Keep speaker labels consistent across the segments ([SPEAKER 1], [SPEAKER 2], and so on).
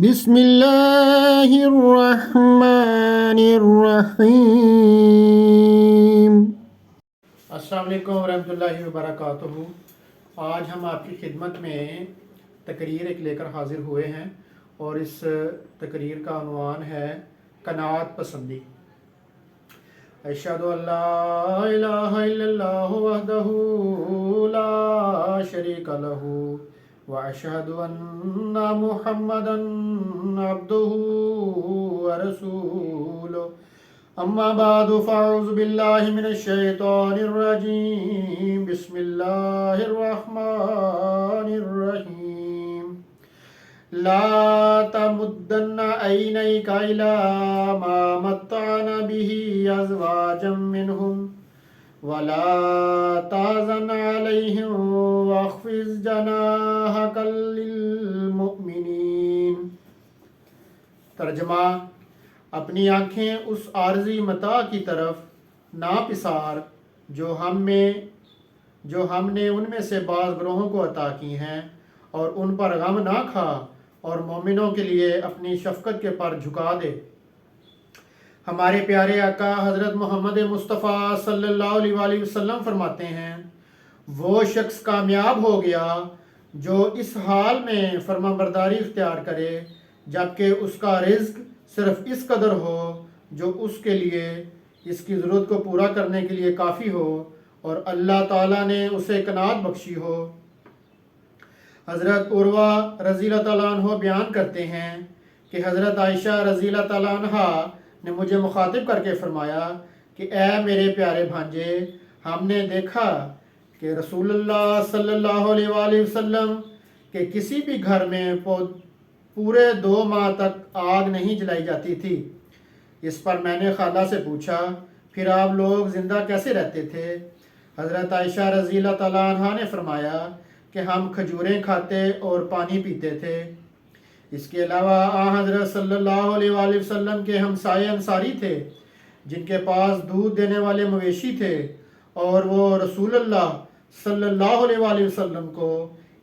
[SPEAKER 1] بسم اللہ الرحمن الرحیم۔ السلام علیکم ورحمۃ اللہ وبرکاتہ۔ آج ہم آپ کی خدمت میں تقریر ایک لے کر حاضر ہوئے ہیں اور اس تقریر کا عنوان ہے قناعت پسندی۔ اشہد ان لا الہ الا اللہ وحدہ لا شریک لہ واشہد ان محمدا عبدہ ورسولہ، اما بعد فاعوذ باللہ من الشیطان الرجیم، بسم اللہ الرحمن الرحیم۔ لا تمدن عینیک الی ما متعنا به ازواجا منہم ولا تحزن علیہم واخفض جناحک للمؤمنین۔ ترجمہ: اپنی آنکھیں اس عارضی متاع کی طرف نہ پسار جو ہم نے ان میں سے بعض گروہوں کو عطا کی ہیں، اور ان پر غم نہ کھا اور مومنوں کے لیے اپنی شفقت کے پر جھکا دے۔ ہمارے پیارے آقا حضرت محمد مصطفیٰ صلی اللہ علیہ وآلہ وسلم فرماتے ہیں، وہ شخص کامیاب ہو گیا جو اس حال میں فرمانبرداری اختیار کرے جبکہ اس کا رزق صرف اس قدر ہو جو اس کے لیے اس کی ضرورت کو پورا کرنے کے لیے کافی ہو، اور اللہ تعالیٰ نے اسے قناعت بخشی ہو۔ حضرت عروہ رضی اللہ تعالیٰ عنہ بیان کرتے ہیں کہ حضرت عائشہ رضی اللہ تعالیٰ عنہ نے مجھے مخاطب کر کے فرمایا کہ اے میرے پیارے بھانجے، ہم نے دیکھا کہ رسول اللہ صلی اللہ علیہ وآلہ وسلم کے کسی بھی گھر میں پورے 2 ماہ تک آگ نہیں جلائی جاتی تھی۔ اس پر میں نے خالہ سے پوچھا، پھر آپ لوگ زندہ کیسے رہتے تھے؟ حضرت عائشہ رضی اللہ تعالیٰ عنہ نے فرمایا کہ ہم کھجوریں کھاتے اور پانی پیتے تھے۔ اس کے علاوہ حضرت صلی اللہ علیہ وآلہ وسلم کے ہمسائے انصاری تھے جن کے پاس دودھ دینے والے مویشی تھے، اور وہ رسول اللہ صلی اللہ علیہ وآلہ وسلم کو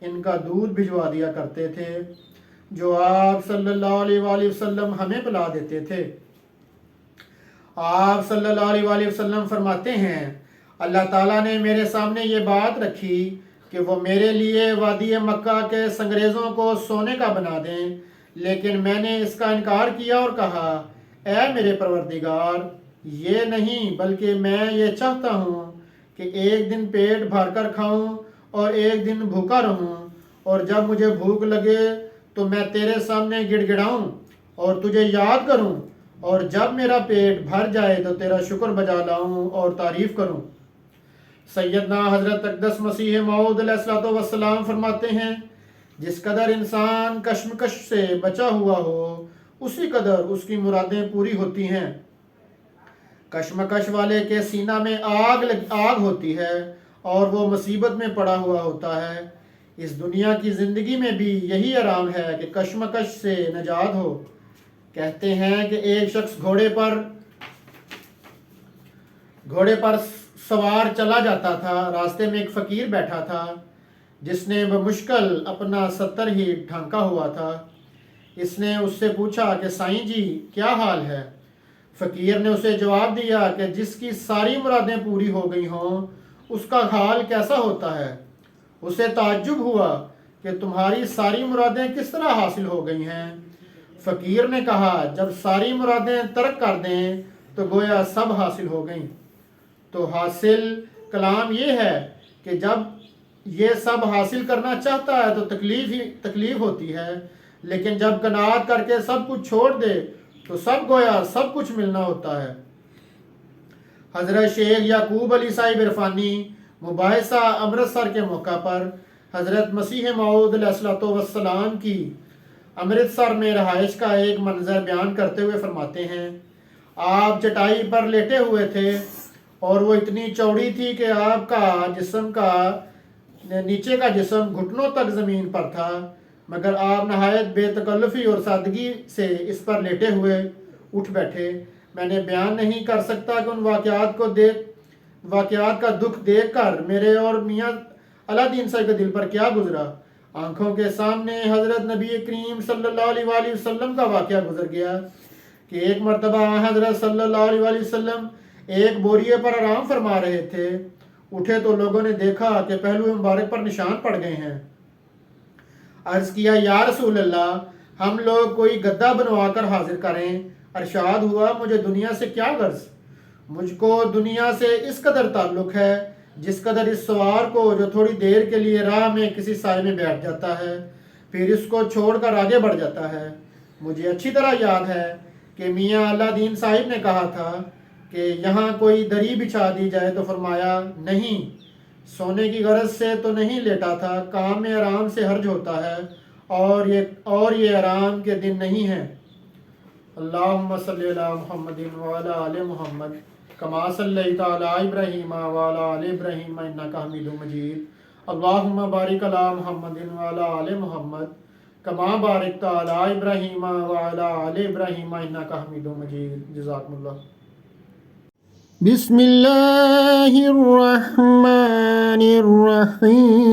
[SPEAKER 1] ان کا دودھ بھجوا دیا کرتے تھے جو آپ صلی اللہ علیہ وآلہ وسلم ہمیں پلا دیتے تھے۔ آپ صلی اللہ علیہ وآلہ وسلم فرماتے ہیں، اللہ تعالیٰ نے میرے سامنے یہ بات رکھی کہ وہ میرے لیے وادی مکہ کے سنگریزوں کو سونے کا بنا دیں، لیکن میں نے اس کا انکار کیا اور کہا، اے میرے پروردگار، یہ نہیں بلکہ میں یہ چاہتا ہوں کہ ایک دن پیٹ بھر کر کھاؤں اور ایک دن بھوکا رہوں، اور جب مجھے بھوک لگے تو میں تیرے سامنے گڑ گڑاؤں اور تجھے یاد کروں، اور جب میرا پیٹ بھر جائے تو تیرا شکر بجا لاؤں اور تعریف کروں۔ سیدنا حضرت اقدس مسیح موعود علیہ الصلوۃ والسلام فرماتے ہیں، جس قدر انسان کشمکش سے بچا ہوا ہو اسی قدر اس کی مرادیں پوری ہوتی ہیں۔ کشمکش والے کے سینہ میں آگ ہوتی ہے اور وہ مصیبت میں پڑا ہوا ہوتا ہے۔ اس دنیا کی زندگی میں بھی یہی آرام ہے کہ کشمکش سے نجات ہو۔ کہتے ہیں کہ ایک شخص گھوڑے پر سوار چلا جاتا تھا، راستے میں ایک فقیر بیٹھا تھا جس نے بمشکل اپنا 70 ہی ڈھانکا ہوا تھا۔ اس نے اس سے پوچھا کہ سائیں جی کیا حال ہے؟ فقیر نے اسے جواب دیا کہ جس کی ساری مرادیں پوری ہو گئی ہوں اس کا حال کیسا ہوتا ہے؟ اسے تعجب ہوا کہ تمہاری ساری مرادیں کس طرح حاصل ہو گئی ہیں؟ فقیر نے کہا، جب ساری مرادیں ترک کر دیں تو گویا سب حاصل ہو گئیں۔ تو حاصل کلام یہ ہے کہ جب یہ سب حاصل کرنا چاہتا ہے تو تکلیف ہوتی ہے، لیکن جب قناعت کر کے سب کچھ چھوڑ دے تو سب گویا سب کچھ ملنا ہوتا ہے۔ حضرت شیخ یعقوب علی صاحب عرفانی مباحثہ امرتسر کے موقع پر حضرت مسیح موعود علیہ الصلوۃ والسلام کی امرتسر میں رہائش کا ایک منظر بیان کرتے ہوئے فرماتے ہیں، آپ چٹائی پر لیٹے ہوئے تھے اور وہ اتنی چوڑی تھی کہ آپ کا جسم کا نیچے کا جسم گھٹنوں تک زمین پر تھا، مگر آپ نہایت بے تکلفی اور سادگی سے اس پر لیٹے ہوئے اٹھ بیٹھے۔ میں نے بیان نہیں کر سکتا کہ ان واقعات کا دکھ دیکھ کر میرے اور میاں علاء الدین صاحب کے دل پر کیا گزرا۔ آنکھوں کے سامنے حضرت نبی کریم صلی اللہ علیہ وآلہ وسلم کا واقعہ گزر گیا کہ ایک مرتبہ حضرت صلی اللہ علیہ وآلہ وسلم ایک بوریے پر آرام فرما رہے تھے. اٹھے تو لوگوں نے دیکھا کہ پہلو مبارک پر نشان پڑ گئے ہیں. عرض کیا یا رسول اللہ، ہم لوگ کوئی گدا بنوا کر حاضر کریں. ارشاد ہوا مجھے دنیا سے کیا غرض، مجھ کو دنیا سے اس قدر تعلق ہے جس قدر اس سوار کو جو تھوڑی دیر کے لیے راہ میں کسی سائے میں بیٹھ جاتا ہے پھر اس کو چھوڑ کر آگے بڑھ جاتا ہے. مجھے اچھی طرح یاد ہے کہ میاں اللہ دین صاحب نے کہا تھا کہ یہاں کوئی دری بچھا دی جائے تو فرمایا نہیں، سونے کی غرض سے تو نہیں لیٹا تھا، کام میں آرام سے حرج ہوتا ہے اور یہ آرام کے دن نہیں ہیں. اللہم صلی علی محمد وعلی آل محمد کما صلیت علی ابراہیم وعلی آل ابراہیم انک حمید مجید. اللہم بارک علی محمد وعلی آل محمد کما بارکت علی ابراہیم وعلی آل ابراہیم انک حمید مجید. جزاکم اللہ. بسم اللہ الرحمن الرحیم.